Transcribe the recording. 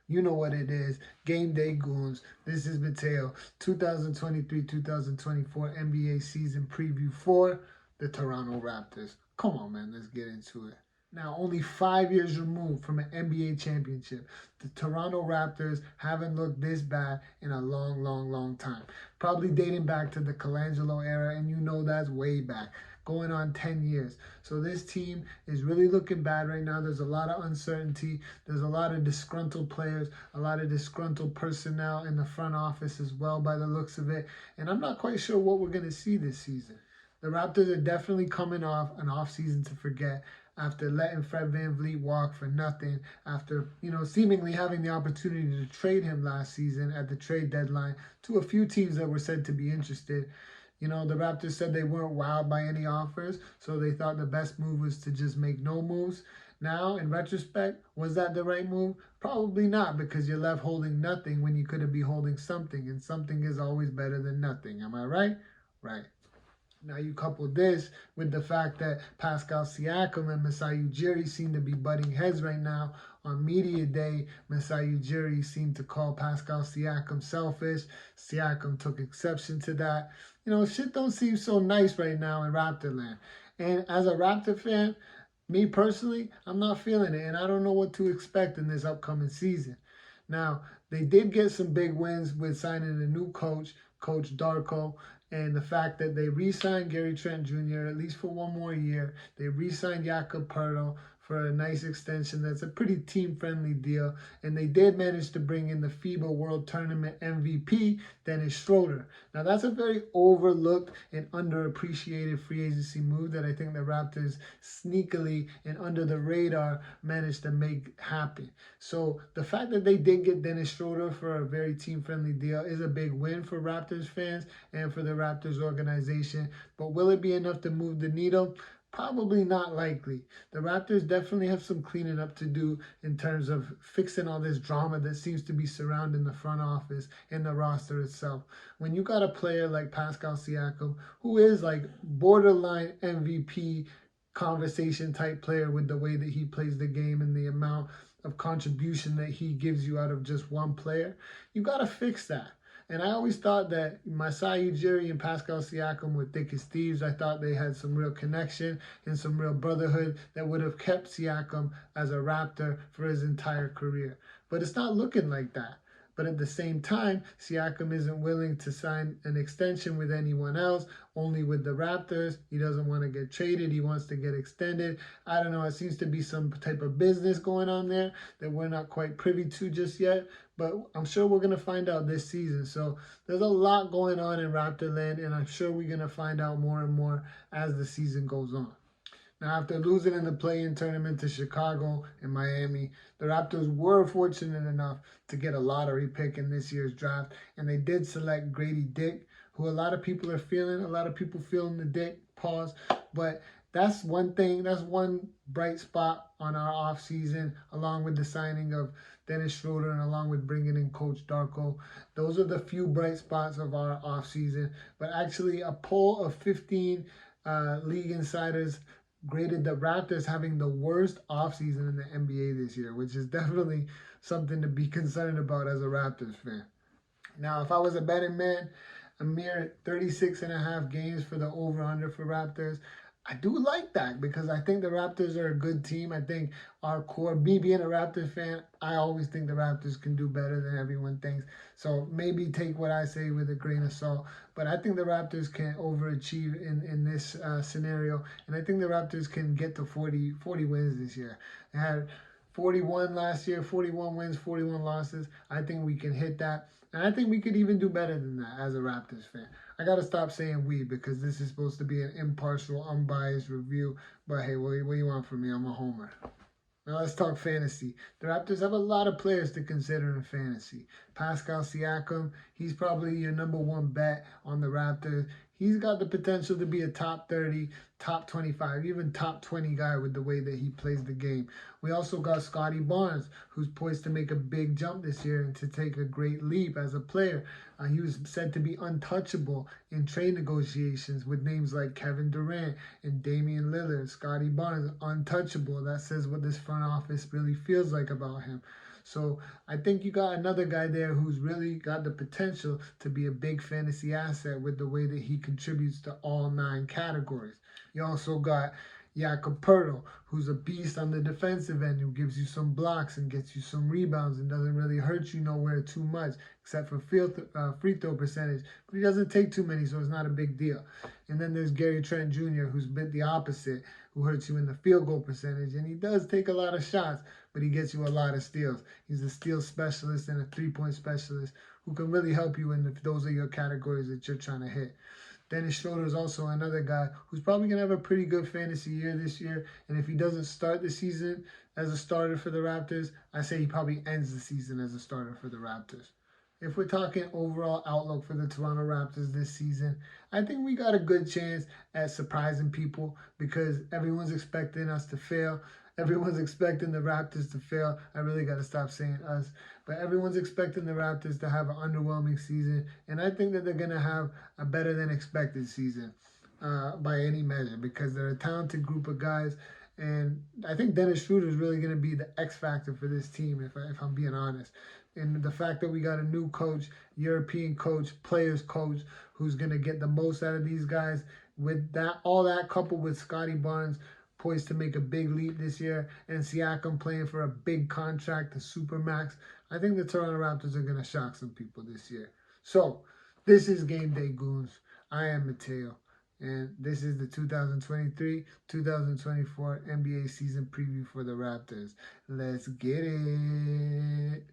You know what it is. Game day goons. This is Mateo. 2023-2024 NBA season preview for the Toronto Raptors. Come on, man. Let's get into it. Now, only 5 years removed from an NBA championship, the Toronto Raptors haven't looked this bad in a long, long, long time. Probably dating back to the Colangelo era, and you know that's way back, going on 10 years. So this team is really looking bad right now. There's a lot of uncertainty. There's a lot of disgruntled players, a lot of disgruntled personnel in the front office as well by the looks of it. And I'm not quite sure what we're going to see this season. The Raptors are definitely coming off an offseason to forget after letting Fred VanVleet walk for nothing, after, seemingly having the opportunity to trade him last season at the trade deadline to a few teams that were said to be interested. The Raptors said they weren't wowed by any offers, so they thought the best move was to just make no moves. Now, in retrospect, was that the right move? Probably not, because you're left holding nothing when you could be holding something, and something is always better than nothing. Am I right? Right. Now you couple this with the fact that Pascal Siakam and Masai Ujiri seem to be butting heads right now. On media day, Masai Ujiri seemed to call Pascal Siakam selfish. Siakam took exception to that. Shit don't seem so nice right now in Raptorland. And as a Raptor fan, me personally, I'm not feeling it, and I don't know what to expect in this upcoming season. Now, they did get some big wins with signing a new coach, Coach Darko, and the fact that they re-signed Gary Trent Jr., at least for one more year. They re-signed Jakob Poeltl for a nice extension that's a pretty team-friendly deal. And they did manage to bring in the FIBA World Tournament MVP, Dennis Schroder. Now, that's a very overlooked and underappreciated free agency move that I think the Raptors sneakily and under the radar managed to make happen. So the fact that they did get Dennis Schroder for a very team-friendly deal is a big win for Raptors fans and for the Raptors organization. But will it be enough to move the needle? Probably not likely. The Raptors definitely have some cleaning up to do in terms of fixing all this drama that seems to be surrounding the front office and the roster itself. When you got a player like Pascal Siakam, who is like borderline MVP conversation type player with the way that he plays the game and the amount of contribution that he gives you out of just one player, you got to fix that. And I always thought that Masai Ujiri and Pascal Siakam were thick as thieves. I thought they had some real connection and some real brotherhood that would have kept Siakam as a Raptor for his entire career. But it's not looking like that. But at the same time, Siakam isn't willing to sign an extension with anyone else, only with the Raptors. He doesn't want to get traded. He wants to get extended. I don't know. It seems to be some type of business going on there that we're not quite privy to just yet. But I'm sure we're going to find out this season. So there's a lot going on in Raptorland, and I'm sure we're going to find out more and more as the season goes on. Now, after losing in the play-in tournament to Chicago and Miami, the Raptors were fortunate enough to get a lottery pick in this year's draft, and they did select Gradey Dick, who a lot of people are feeling. A lot of people feeling the Dick, pause. But that's one thing, that's one bright spot on our offseason, along with the signing of Dennis Schroder and along with bringing in Coach Darko. Those are the few bright spots of our offseason. But actually, a poll of 15 league insiders graded the Raptors having the worst offseason in the NBA this year, which is definitely something to be concerned about as a Raptors fan. Now, if I was a betting man, a mere 36.5 games for the over-under for Raptors, I do like that because I think the Raptors are a good team. I think our core, me being a Raptors fan, I always think the Raptors can do better than everyone thinks. So maybe take what I say with a grain of salt. But I think the Raptors can overachieve in this scenario. And I think the Raptors can get to 40 wins this year. They had 41 last year, 41 wins, 41 losses. I think we can hit that. And I think we could even do better than that as a Raptors fan. I got to stop saying we because this is supposed to be an impartial, unbiased review. But hey, what do you want from me? I'm a homer. Now let's talk fantasy. The Raptors have a lot of players to consider in fantasy. Pascal Siakam, he's probably your number one bet on the Raptors. He's got the potential to be a top 30, top 25, even top 20 guy with the way that he plays the game. We also got Scottie Barnes, who's poised to make a big jump this year and to take a great leap as a player. He was said to be untouchable in trade negotiations with names like Kevin Durant and Damian Lillard. Scottie Barnes, untouchable. That says what this front office really feels like about him. So I think you got another guy there who's really got the potential to be a big fantasy asset with the way that he contributes to all 9 categories. You also got Jakob, who's a beast on the defensive end, who gives you some blocks and gets you some rebounds and doesn't really hurt you nowhere too much, except for free throw percentage. But he doesn't take too many, so it's not a big deal. And then there's Gary Trent Jr., who's a bit the opposite, who hurts you in the field goal percentage. And he does take a lot of shots, but he gets you a lot of steals. He's a steal specialist and a three-point specialist who can really help you if those are your categories that you're trying to hit. Dennis Schroder is also another guy who's probably going to have a pretty good fantasy year this year. And if he doesn't start the season as a starter for the Raptors, I say he probably ends the season as a starter for the Raptors. If we're talking overall outlook for the Toronto Raptors this season, I think we got a good chance at surprising people because everyone's expecting us to fail. Everyone's expecting the Raptors to fail. I really got to stop saying us. But everyone's expecting the Raptors to have an underwhelming season. And I think that they're going to have a better than expected season by any measure because they're a talented group of guys. And I think Dennis Schroder is really going to be the X factor for this team, if I'm being honest. And the fact that we got a new coach, European coach, players coach, who's going to get the most out of these guys, with that, all that coupled with Scottie Barnes, poised to make a big leap this year, and Siakam playing for a big contract, the Supermax. I think the Toronto Raptors are going to shock some people this year. So, this is Game Day Goons. I am Mateo, and this is the 2023-2024 NBA season preview for the Raptors. Let's get it.